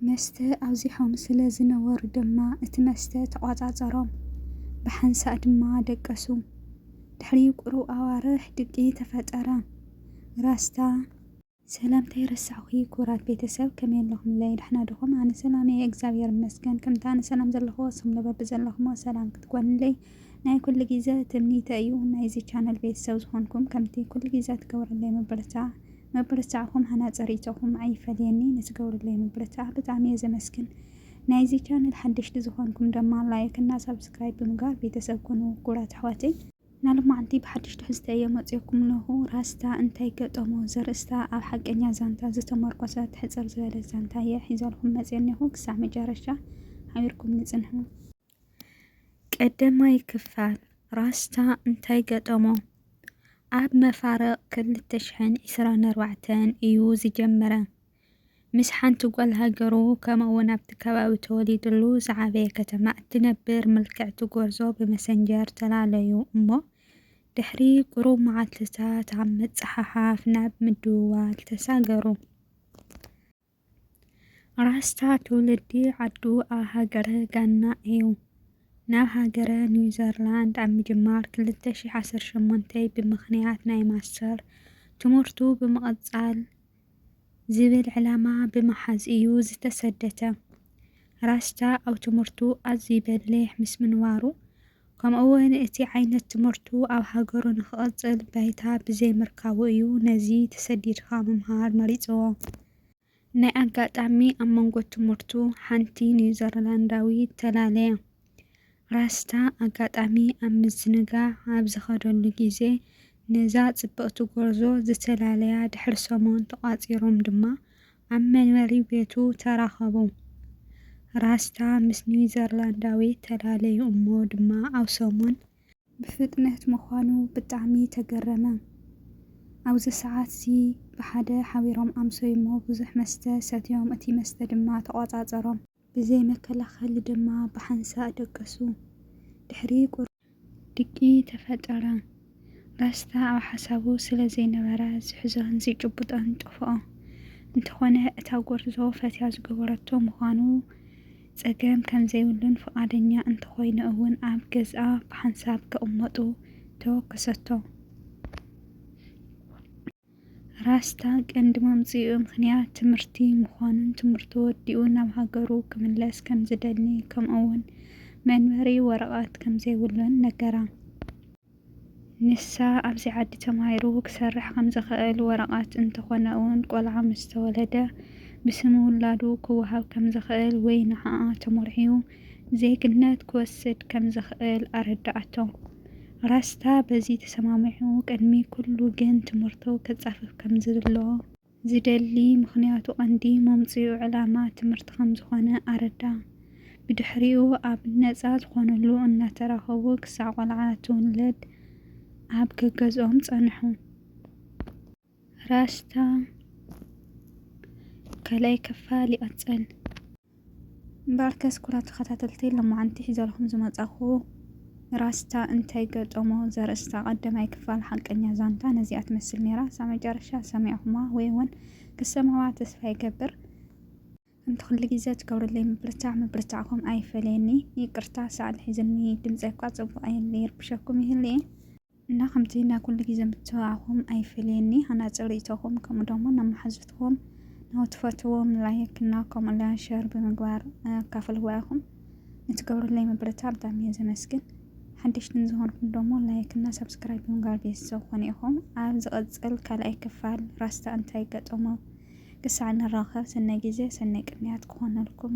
መስተ ኣብዚሖም ስለ ዝነበሩ ድማ እቲ መስተ ተቆፃፀሮም ብሓንሳእ ድማ ደቀሱ። ድሕሪ ቁሩብ ኣዋርሕ ድቂ ተፈጠረ። ራስታ ሰላምታ ይረሳዕኹ ክቡራት ቤተሰብ ከመይ ኣለኹምለይ ድሕና ዲኹም? ኣነ ሰላም እየ እግዚአብሔር ይመስገን። ከምቲ ኣነ ሰላም ዘለኹ ንስኹም በቢ ዘለኹም ሰላም ክትኮንለይ ናይ ኩሉ ግዜ ትምኒተ እዩ። ናይዚ ቻናል ቤተሰብ ዝኾንኩም ከምቲ ኩሉ ግዜ ትገብሩለይ መበረታዕኹም ሃናፀሪቶኹም ኣይፈልየኒ ንትገብሩለይ መበረታዕ ብጣዕሚ እየ ዘመስግን። ናይዚ ቻናል ሓደሽቲ ዝኾንኩም ድማ ላይክ እና ሰብስክራይብ ብምግባር ቤተሰብ ኮኑ ክቡራት ኣሕዋተይ። ናሎማዓንቲ ብሓድሽ ትሕዝቶ እየ መፂአኩም ኣለኹ። ራስታ እንታይ ገጠሞ ዘርእስታ ኣብ ሓቀኛ ዛንታ ዝተመርኮሰት ሕፅር ዝበለ ዛንታ እየ ሒዘልኩም መፅአ እኒኹ። ክሳብ መጨረሻ ሓቢርኩም ንፅንሑ። ቀዳማይ ክፋል ራስታ እንታይ ገጠሞ ኣብ መፋረቕ 2024 እዩ ዝጀመረ። ምስ ሓንቲ ጓል ሃገሩ ከምኡውን ኣብቲ ከባቢ ተወሊድሉ ዝዓበየ ከተማ እትነብር ምልክዕቲ ጎርዞ ብመሰንጀር ተላለዩ እሞ ድሕሪ ቁሩብ መዓልትታት ኣብ መፅሓሓፍ ናብ ምድውዋል ተሳገሩ። ራስታ ትውልዲ ዓዱ ኣብ ሃገረ ጋና እዩ። ናብ ሃገረ ኒውዚላንድ ኣብ ምጅማር 2018 ብምኽንያት ናይ ማስተር ትምህርቱ ብምቕፃል ዝብል ዕላማ ብምሓዝ እዩ ዝተሰደተ። ራስታ ኣብ ትምህርቱ ኣዝዩ በሊሕ ምስ ምንባሩ ከምኡውን እቲ ዓይነት ትምህርቱ ኣብ ሃገሩ ንክቕፅል ባይታ ብዘይምርካቡ እዩ ነዚ ተሰዲድካ ምምሃር መሪፅዎ። ናይ ኣጋጣሚ ኣብ መንጎ ትምህርቱ ሓንቲ ኒውዚላንዳዊት ተላለየ። ራስታ ኣጋጣሚ ኣብ ምዝንጋዕ ኣብ ዝኸደሉ ግዜ ነዛ ፅብቕቲ ጎርዞ ዝተላለያ ድሕሪ ሰሞን ተቋፂሮም ድማ ኣብ መንበሪ ቤቱ ተራኸቡ። ራስታ ምስ ኒውዚላንዳዊት ተላለዩ እሞ ድማ ኣብ ሰሙን ብፍጥነት ምዃኑ ብጣዕሚ ተገረመ። ኣብዚ ሰዓት እዚ ብሓደ ሓቢሮም ኣምሰዩ እሞ ብዙሕ መስተ ሰትዮም እቲ መስተ ድማ ተቆፃፀሮም። ብዘይ መከላኸሊ ድማ ብሓንሳእ ደቀሱ። ድሕሪ ቁሩብ ድቂ ተፈጠረ። ራስታ ኣብ ሓሳቡ ስለ ዘይነበረ ዝሕዞን ዘይጭቡጦን ጠፍኦ። እንተኾነ እታ ጎርዞ ፈትያ ዝገበረቶ ምዃኑ ፀገም ከም ዘይብሉን ፍቓደኛ እንተኾይኑ እውን ኣብ ገዝኣ ብሓንሳብ ከቕመጡ ተወከሰቶ። ራስታ ቀንዲ መምፅኡ ምኽንያት ትምህርቲ ምዃኑን ትምህርቱ ወዲኡ ናብ ሃገሩ ክምለስ ከም ዝደሊ ከምኡውን መንበሪ ወረቐት ከም ዘይብሉን ነገራ። ንሳ ኣብዚ ዓዲ ተማሂሩ ክሰርሕ ከም ዝኽእል ወረቐት እንተኾነ እውን ቆልዓ ምስ ተወለደ ብስሙ ውላዱ ክወሃብ ከም ዝኽእል ወይ ንዓዓ ተመርዒዩ ዜግነት ክወስድ ከም ዝኽእል ኣረዳእቶ። ራስታ በዚ ተሰማሚዑ ቅድሚ ኩሉ ግን ትምህርቱ ከፃፍፍ ከም ዘለዎ ዝደሊ ምኽንያቱ ቀንዲ መምፅኡ ዕላማ ትምህርቲ ከም ዝኾነ ኣረዳ። ብድሕሪኡ ኣብ ነፃ ዝኾነሉ እናተራኸቡ ክሳዕ ቆልዓ ትውለድ ኣብ ገገዝኦም ፀንሑ። ራስታ ካልኣይ ክፋል ይቕፅል። ባርከስ ኩራት ተኸታተልቲ ሎማዓንቲ ሒዘልኩም ዝመፃኹ ራስታ እንታይ ገጠሞ ዘርእስታ ቀዳማይ ክፋል ሓቀኛ ዛንታ ነዚኣ ትመስል ነይራ። ሳብ መጨረሻ ሰሚዕኹማ ወይ እውን ክሰምዕዋ ተስፋ ይገብር። ከምቲ ኩሉ ግዜ ትገብሩለይ ምብርታዕኩም ኣይፈለየኒ። ይቅርታ ሳዕሊ ሒዝኒ ድምፂ እኳ ፅቡቅ ይርብሸኩም ይህሊ እና ከምቲ ና ኩሉ ግዜ ምትብባዕኹም ኣይፈለየኒ። ሃናፀሪቶኹም ከምኡ ደሞ ናመሓዙትኩም ናውትፈትዎም ላይክ እና ከምኡ ላ ሸር ብምግባር ካፍልዋ ኢኹም ንትገብሩለይ ምብርታዕ ብጣዕሚ እየ ዘመስግን። ሓደሽትን ዝኾንኩም ደሞ ላይክ እና ሰብስክራይብ ብምግባር ቤተሰብ ኮኑ ኢኹም። ኣብ ዝቕፅል ካልኣይ ክፋል ራስታ እንታይ ገጠሞ ክሳዕ ንራኸብ። ሰናይ ግዜ ሰናይ ቅድሚያት ክኾነልኩም።